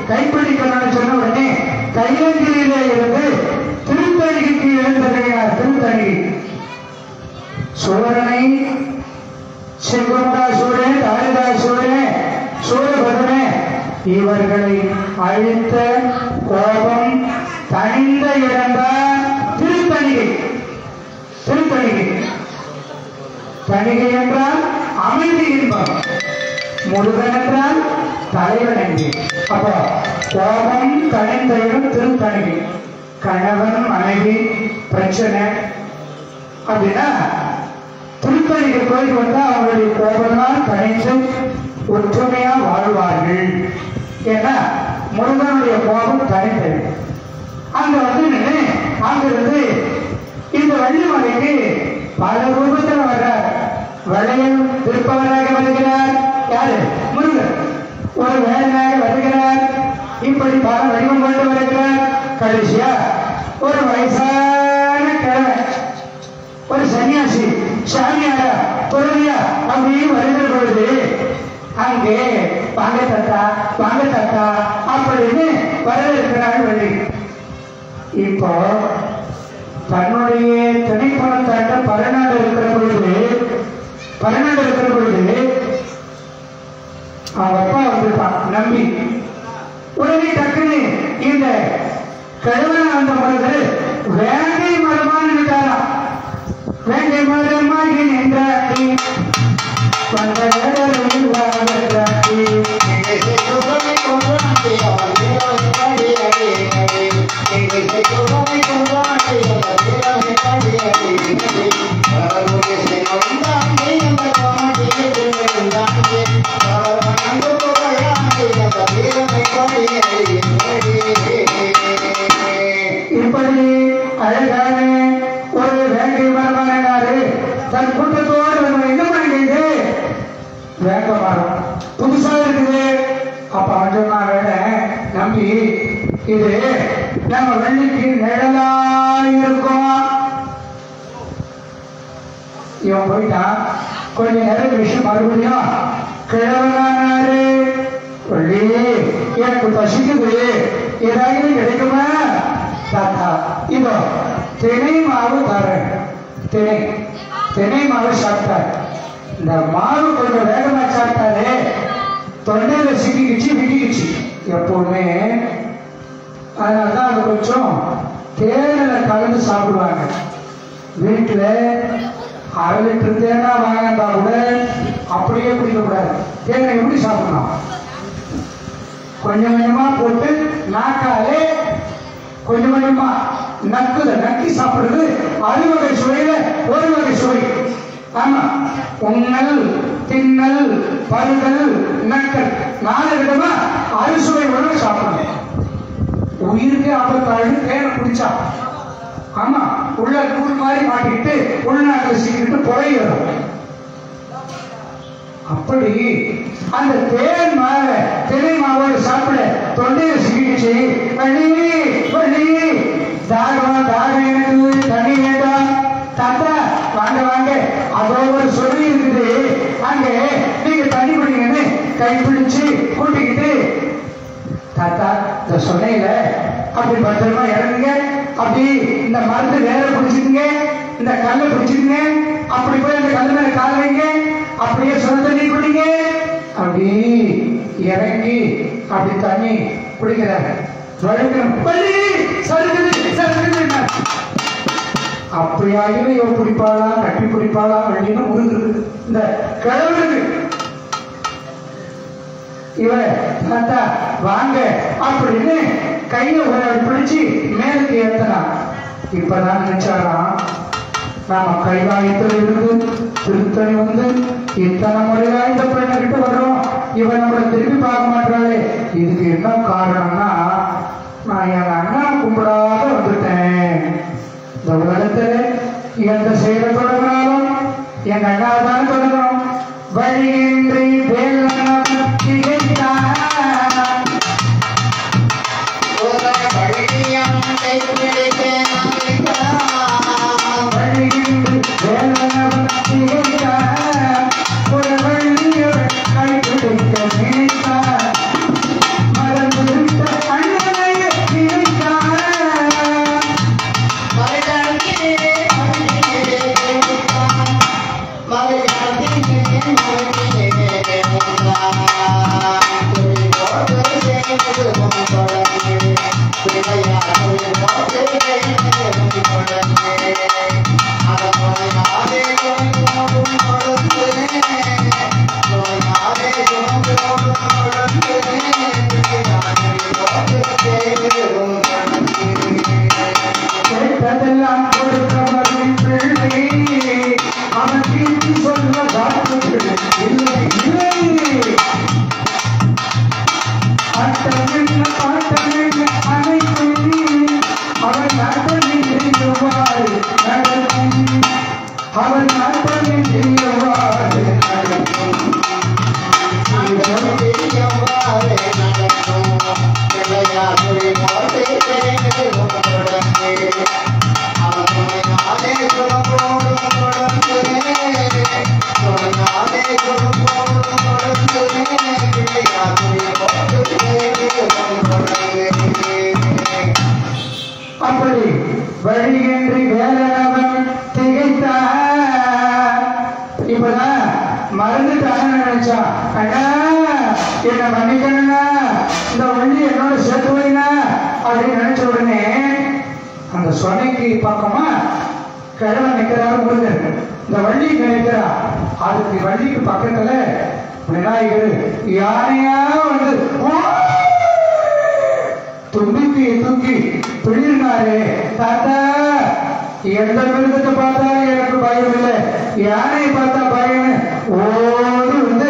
கைப்பிடிக்கணும்னு சொன்ன உடனே கைலங்கிரியிலே இருந்து திருத்தணிக்கு எழுந்திருக்கிறார். திருத்தணி சூரனை சிங்கமுடாசூரே தாரிதாசூரே சூரபதனே இவர்களை அழித்த கோபம் தனிந்த இடம்தான் திருத்தணிகை. திருத்தணிகை தணிகை என்றால் அமைதி என்பார், முருகன் என்றால் தலைவன் என்று. அப்போ கோபம் தனிந்த இடம் திருத்தணிகை. கணவன் மனைவி பிரச்சனை அப்படின்னா திருத்தணிக்கு போய் வந்தா அவங்களுடைய கோபம்தான் தனித்து ஒற்றுமையா வாழ்வார்கள். ஏன்னா முருகனுடைய கோபம் தனித்தது. அங்க வந்து அங்கிருந்து இந்த வள்ளிமலைக்கு பல ரூபத்தில் வர்றார். வளையல் திருப்பவராக வருகிறார் யாரு, முருகன். ஒரு வேலையாக வருகிறார். இப்படி பல வடிவம் கொண்டு வருகிறார். கடைசியா ஒரு வயசான கிழமை, ஒரு சன்னியாசி சாமியாரா பொருளியா அப்படியே வருகிற பொழுது அங்கே வாங்க தத்தா அப்படின்னு வரவேற்கிறார் வள்ளி. இப்போ தன்னுடைய திணைக்குளத்தாண்ட பரநாடு இருக்கிற பொழுது அவங்க அப்பா வந்திருப்பான் நம்பி. உடனே டக்குன்னு இந்த கழுவன வந்த பொழுது வேங்கை மரமான்னு நினைத்தாராம். வேங்கை மரமாகி நின்றாட்டி வந்த இப்படி அழகான ஒரு வேங்கை மரமானாரு. தன் கூட்டத்தோடு என்ன பண்ணிது, வேங்க மரம் புதுசா இருக்குது. அப்ப சொன்னா வேற நம்பி இது நம்ம வள்ளிக்கு நிழலா இருக்கும். இவன் போயிட்டான். கொஞ்ச நேரம் விஷயம் மறுபடியும் கிழவனாரு. வள்ளி எனக்கு பசிக்குது, ஏதாவது கிடைக்குமா தாத்தா? இதோ திணை மாவு தரேன். திணை மாவு சாப்பிட்டார். இந்த மாவு கொஞ்சம் வேகமா சாப்பிட்டாலே தொண்டையில விட்டிக்கிச்சு எப்பவுமே. அதனால்தான் அது கொஞ்சம் தேனில கலந்து சாப்பிடுவாங்க. வீட்டுல 1/2 லிட்டர் தேனா வாங்கினா கூட அப்படியே குடிக்கக்கூடாது. தேனை எப்படி சாப்பிடணும், கொஞ்சம் கொஞ்சமா போட்டு நாக்காலே கொஞ்சம் கொஞ்சமா நக்கி சாப்பிடுறது அறுவகை சுவையில ஒரு வகை சுவை. ஆமா, உண்ணல் தின்னல் பருதல் நக்கல் 4 விதமா அறுசுவை உணவு சாப்பிடணும். உயிருக்கு ஆபத்தாழு தேனை குடிச்சா ஆமா உள்ள கூழ் மாதிரி மாட்டிக்கிட்டு உள்நாட்டில் சீக்கிட்டு புறை வரும். அப்படி அந்த தேன் திணை மாவோடு சாப்பிட தொண்டையை சிக்கிடுச்சு. வள்ளி தாகம் எனக்கு தண்ணி வேண்டாம் தாத்தா, வாங்க அதோ ஒரு சொல்லி இருக்குது, அங்க நீங்க தண்ணி குடிங்கன்னு கைப்பிடிச்சு கூட்டிக்கிட்டு தாத்தா இந்த சொன்னையில அப்படி பத்திரமா இறங்குங்க, அப்படி இந்த மருந்து வேற பிடிச்சிருங்க, இந்த கல்லை பிடிச்சிருங்க, அப்படி போய் அந்த கல்லு மேல கால் வைங்க, அப்படியே சொந்த தண்ணி குடிங்க. அப்படி இறங்கி அப்படி தண்ணி குடிக்கிறாங்க. அப்படியாகவே இவன் குடிப்பாளா கட்டி குடிப்பாளா அப்படின்னு முருகு இந்த கிழவனுக்கு இவ தாத்தா வாங்க அப்படின்னு கையை ஒரு பிடிச்சு மேலுக்கு ஏத்தலாம். இப்பதான் நினைச்சாராம், நாம கைலாயத்தில் இருந்து திருத்தணி வந்து இத்தனை முறையா இந்த பெண்ணை கிட்ட வர்றோம், இவன் நம்மளை திரும்பி பார்க்க மாட்டாளே. இதுக்கு என்ன காரணம்னா, நான் என் அண்ணனை கும்பிடாத வந்துட்டேன். இந்த உலகத்துல எந்த செயலை தொடங்கினாலும் என் அண்ணா தான் தொடங்கணும். வழியின்றி அப்படி வழியின்றி வேலனவன் திகைத்தான். இப்பதான் மறந்துட்டான்னு நினைச்சா, அண்ணா என்ன மன்னிக்கணும்னா, இந்த வள்ளி என்னோட சேர்த்து வைனா அப்படின்னு நினைச்ச உடனே அந்த சொன்னைக்கு பக்கமா கிழமை நிற்கிறாரு முருகன். இந்த வள்ளி நினைக்கிறா, அதுக்கு வள்ளிக்கு பக்கத்துல விநாயகர் யானையா வந்து தும்பிக்கு தூக்கி பிடினாரு. தாத்தா, எந்த மிருகத்தை பார்த்தாலும் எனக்கு பயம் இல்லை, யானையை பார்த்தா பயம். ஓடி வந்து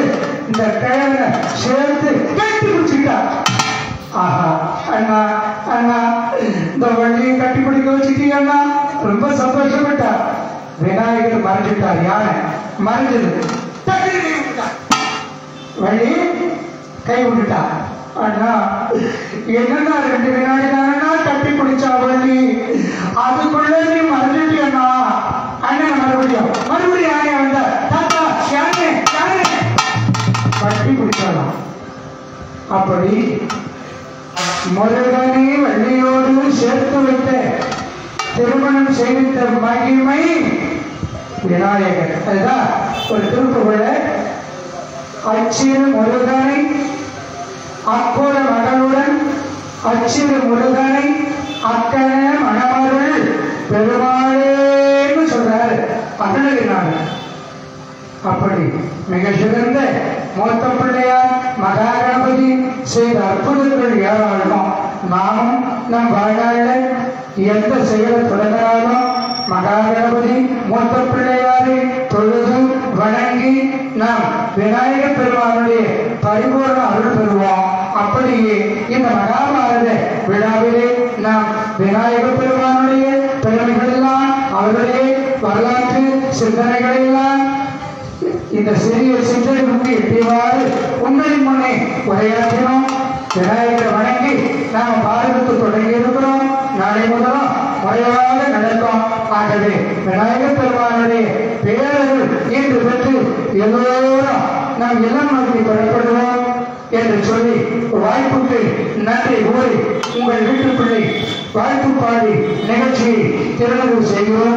இந்த கிழமை சேர்த்து கட்டி பிடிச்சிட்டா. ஆஹா அண்ணா அண்ணா, இந்த வள்ளியை கட்டி பிடிக்க வச்சுட்டீங்கன்னா ரொம்ப சந்தோஷப்பட்டா. விநாயகர் மறைஞ்சிட்டார், யானை மறைஞ்சது. வள்ளி கை விட்டுட்டா. அண்ணா என்னன்னா 2 வினாடி தானே கட்டி பிடிச்சா வள்ளி, அதுக்குள்ள நீ மறைஞ்சிட்டியண்ணா. அண்ணன் மறுபடியும் யானை வந்த, தாத்தா யானை யானை கட்டி பிடிச்சாலாம். அப்படி முருகனை வள்ளியோடு சேர்த்து வைத்த திருமணம் செய்வித்த மகிமை விநாயகர். அதுதான் ஒரு திருப்புகழ, அச்சிறு முருகனை அக்கோட மகளுடன் அச்சிறு முருகனை அக்கன மணமருள் பெருமாளேன்னு சொல்றாரு அருணகிரிநாதர். அப்படி மிக சிறந்த மூத்த பிள்ளையார் மகா கணபதி செய்த அற்புதங்கள் ஏராளம். நாமும் நம் வாழ்நாளில் எந்த செயலை தொடங்கினாலும் மகா கணபதி மூத்த பிள்ளையாரை தொழுது வணங்கி நாம் விநாயக பெருமானுடைய பரிபூர்ண அருள் பெறுவோம். அப்படியே இந்த மகாபாரத விழாவிலே நாம் விநாயக பெருமானுடைய பெருமைகள் எல்லாம், அவருடைய வரலாற்று சிந்தனைகள் எல்லாம் இந்த சிறிய சிந்தனைக்கு எட்டியவாறு உங்களின் முன்னே உரையாற்றினோம். விநாயகரை வணங்கி நாம் பாரதத்தை தொடங்கி இருக்கிறோம். நாளை முதலும் முறையாக நடக்கும். ஆகவே விநாயகர் பெருமானுடைய பேரருள் இன்று பெற்று எல்லோரும் நாம் இளம் நோக்கி பெறப்படுவோம் என்று சொல்லி வாய்ப்புக்கு நன்றி கூறி உங்கள் வீட்டு பிள்ளை வாழ்த்து பாடி நிகழ்ச்சியை திறந்து செய்கிறோம்.